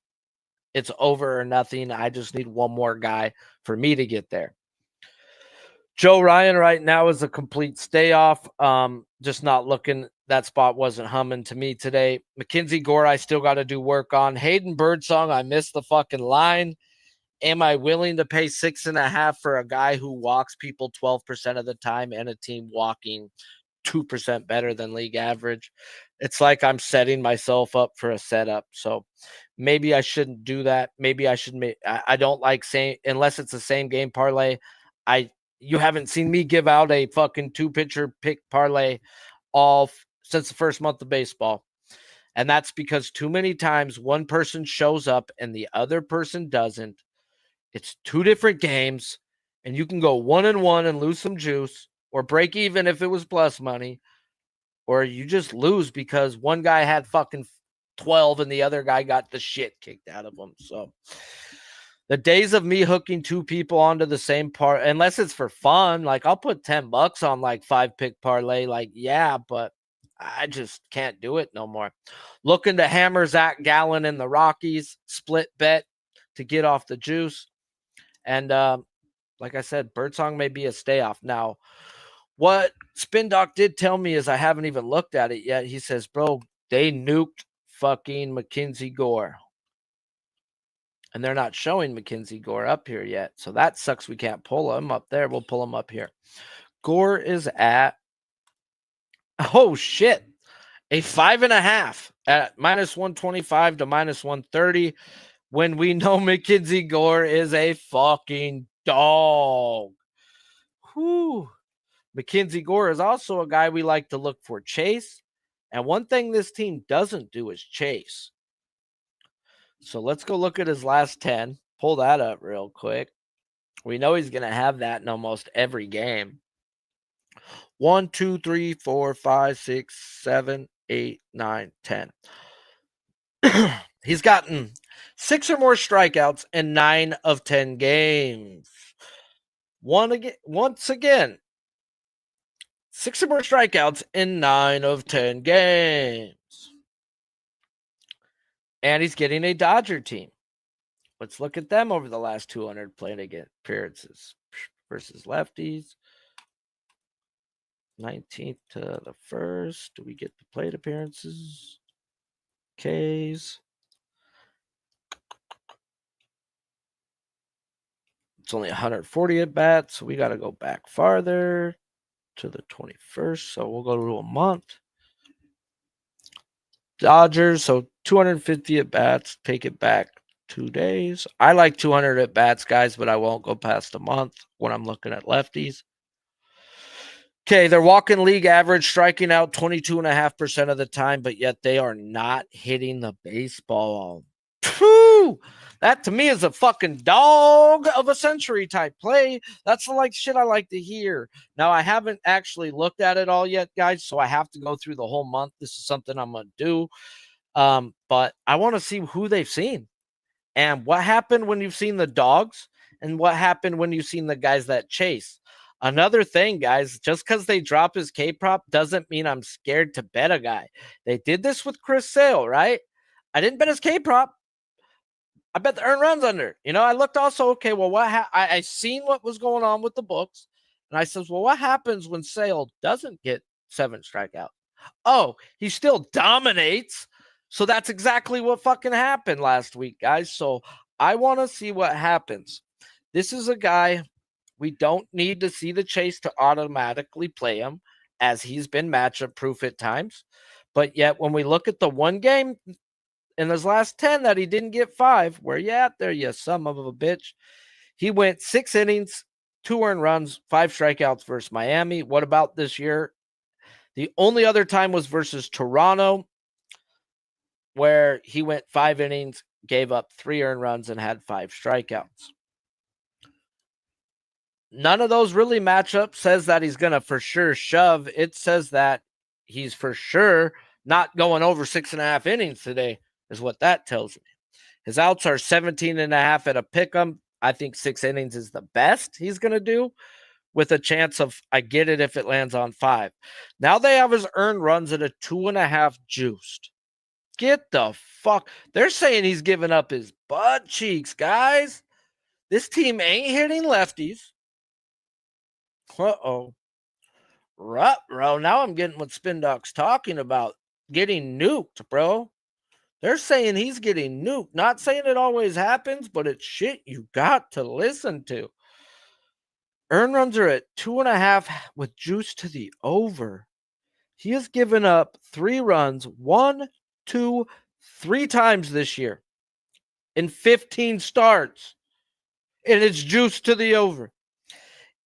It's over or nothing. I just need one more guy for me to get there. Joe Ryan right now is a complete stay off. Just not looking. That spot wasn't humming to me today. Mackenzie Gore, I still got to do work on. Hayden Birdsong, I missed the fucking line. Am I willing to pay 6.5 for a guy who walks people 12% of the time and a team walking 2% better than league average? It's like I'm setting myself up for a setup. So maybe I shouldn't do that. Maybe I should. I don't like saying unless it's the same game parlay. You haven't seen me give out a fucking 2-pitcher pick parlay since the first month of baseball. And that's because too many times one person shows up and the other person doesn't. It's 2 different games, and you can go 1-1 and lose some juice, or break even if it was plus money, or you just lose because one guy had fucking 12 and the other guy got the shit kicked out of him. So the days of me hooking 2 people onto the same part, unless it's for fun, like I'll put $10 on like 5-pick parlay, like, yeah, but I just can't do it no more. Looking to hammer Zach Gallen in the Rockies, split bet to get off the juice. And like I said, Birdsong may be a stay off. Now, what Spin Doc did tell me is I haven't even looked at it yet. He says, bro, they nuked fucking Mackenzie Gore. And they're not showing Mackenzie Gore up here yet. So that sucks. We can't pull him up there. We'll pull him up here. Gore is at, oh shit, a 5.5 at -125 to -130 when we know Mackenzie Gore is a fucking dog. Whew. Mackenzie Gore is also a guy we like to look for chase. And one thing this team doesn't do is chase. So let's go look at his last 10. Pull that up real quick. We know he's going to have that in almost every game. 1, 2, 3, 4, 5, 6, 7, 8, 9, 10. He's gotten 6 or more strikeouts in 9 of 10 games. Once again, 6 or more strikeouts in 9 of 10 games. And he's getting a Dodger team. Let's look at them over the last 200 plate appearances versus lefties. 19th to the 1st. Do we get the plate appearances? Ks. It's only 140 at bats, so we got to go back farther to the 21st. So we'll go to a month. Dodgers, so 250 at bats. Take it back 2 days. I like 200 at bats, guys, but I won't go past a month when I'm looking at lefties. Okay, they're walking league average, striking out 22.5% of the time, but yet they are not hitting the baseball. Woo! That to me is a fucking dog of a century type play. That's the like shit I like to hear. Now I haven't actually looked at it all yet, guys, so I have to go through the whole month. This is something I'm gonna do. But I want to see who they've seen and what happened when you've seen the dogs and what happened when you've seen the guys that chase. Another thing, guys, just because they drop his K prop doesn't mean I'm scared to bet a guy. They did this with Chris Sale, right? I didn't bet his K prop. I bet the earned runs under. You know, I looked also, okay, well, I seen what was going on with the books. And I says, well, what happens when Sale doesn't get 7 strikeouts? Oh, he still dominates. So that's exactly what fucking happened last week, guys. So I want to see what happens. This is a guy we don't need to see the chase to automatically play him, as he's been matchup proof at times. But yet, when we look at the one game in his last 10 that he didn't get 5, where you at there, you son of a bitch? He went 6 innings, 2 earned runs, 5 strikeouts versus Miami. What about this year? The only other time was versus Toronto, where he went 5 innings, gave up 3 earned runs, and had 5 strikeouts. None of those really match up. Says that he's going to for sure shove. It says that he's for sure not going over 6.5 innings today, is what that tells me. His outs are 17.5 at a pick'em. I think 6 innings is the best he's going to do, with a chance of I get it if it lands on 5. Now they have his earned runs at a 2.5 juiced. Get the fuck. They're saying he's giving up his butt cheeks, guys. This team ain't hitting lefties. Uh-oh. Bro. Now I'm getting what Spin Doc's talking about. Getting nuked, bro. They're saying he's getting nuked. Not saying it always happens, but it's shit you got to listen to. Earned runs are at 2.5 with juice to the over. He has given up 3 runs, 1, 2, 3 times this year in 15 starts. And it's juice to the over.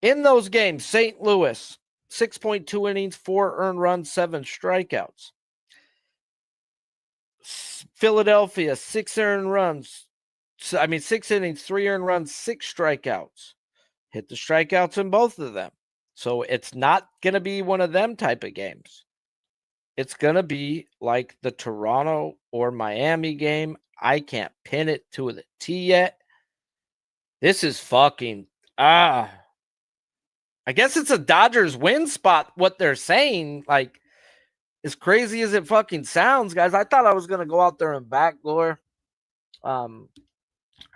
In those games, St. Louis, 6.2 innings, 4 earned runs, 7 strikeouts. Philadelphia, 6 earned runs. 6 innings, 3 earned runs, 6 strikeouts. Hit the strikeouts in both of them. So it's not going to be one of them type of games. It's going to be like the Toronto or Miami game. I can't pin it to the T yet. This is fucking, I guess it's a Dodgers win spot, what they're saying. Like, as crazy as it fucking sounds, guys, I thought I was going to go out there and back Gore.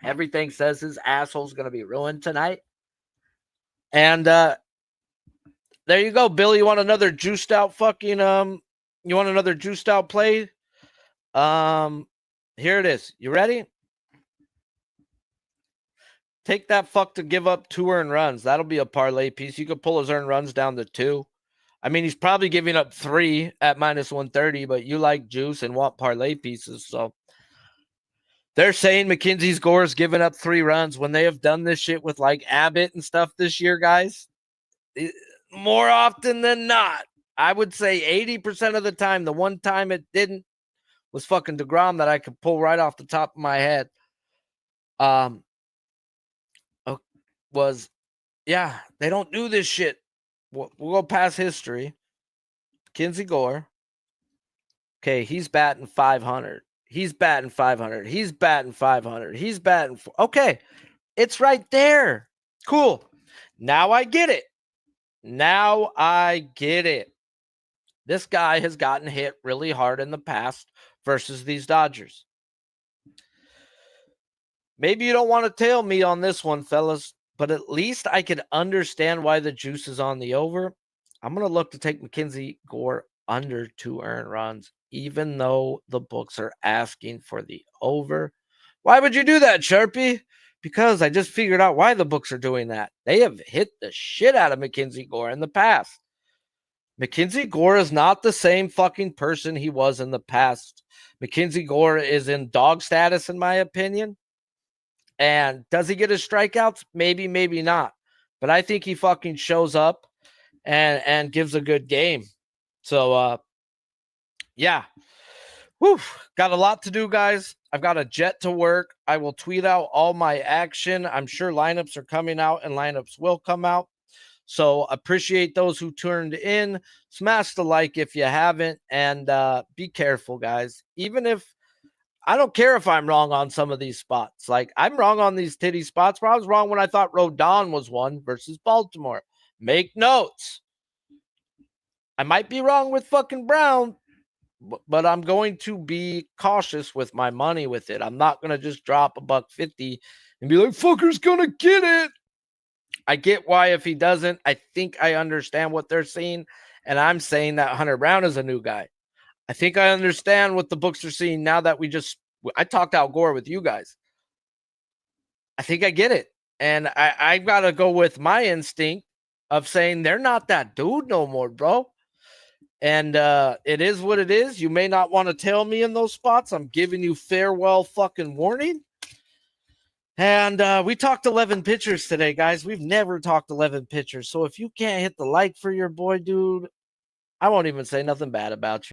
Everything says his asshole's going to be ruined tonight. And there you go, Bill. You want another juiced out fucking, you want another juiced out play? Here it is. You ready? Take that fuck to give up 2 earned runs. That'll be a parlay piece. You could pull his earned runs down to 2. I mean, he's probably giving up 3 at minus 130, but you like juice and want parlay pieces. So they're saying Mackenzie Gore's giving up 3 runs when they have done this shit with like Abbott and stuff this year, guys. More often than not, I would say 80% of the time, the one time it didn't was fucking DeGrom that I could pull right off the top of my head. They don't do this shit. We'll go past history. Kinsey Gore. Okay, he's batting 500. He's batting 500. He's batting 500. He's batting. Okay, it's right there. Cool. Now I get it. This guy has gotten hit really hard in the past versus these Dodgers. Maybe you don't want to tail me on this one, fellas, but at least I could understand why the juice is on the over. I'm going to look to take Mackenzie Gore under 2 earned runs, even though the books are asking for the over. Why would you do that, Sharpie? Because I just figured out why the books are doing that. They have hit the shit out of Mackenzie Gore in the past. Mackenzie Gore is not the same fucking person he was in the past. Mackenzie Gore is in dog status, in my opinion. And does he get his strikeouts? Maybe, maybe not. But I think he fucking shows up and gives a good game. So, yeah. Whew, got a lot to do, guys. I've got a jet to work. I will tweet out all my action. I'm sure lineups are coming out and lineups will come out. So appreciate those who turned in. Smash the like if you haven't, and be careful, guys. Even if I don't care if I'm wrong on some of these spots. Like, I'm wrong on these titty spots, but I was wrong when I thought Rodon was one versus Baltimore. Make notes. I might be wrong with fucking Brown, but I'm going to be cautious with my money with it. I'm not going to just drop $1.50 and be like, fucker's going to get it. I get why if he doesn't. I think I understand what they're seeing, and I'm saying that Hunter Brown is a new guy. I think I understand what the books are seeing now that I talked Al Gore with you guys. I think I get it. And I've got to go with my instinct of saying they're not that dude no more, bro. And it is what it is. You may not want to tell me in those spots. I'm giving you farewell fucking warning. And we talked 11 pitchers today, guys. We've never talked 11 pitchers. So if you can't hit the like for your boy, dude, I won't even say nothing bad about you.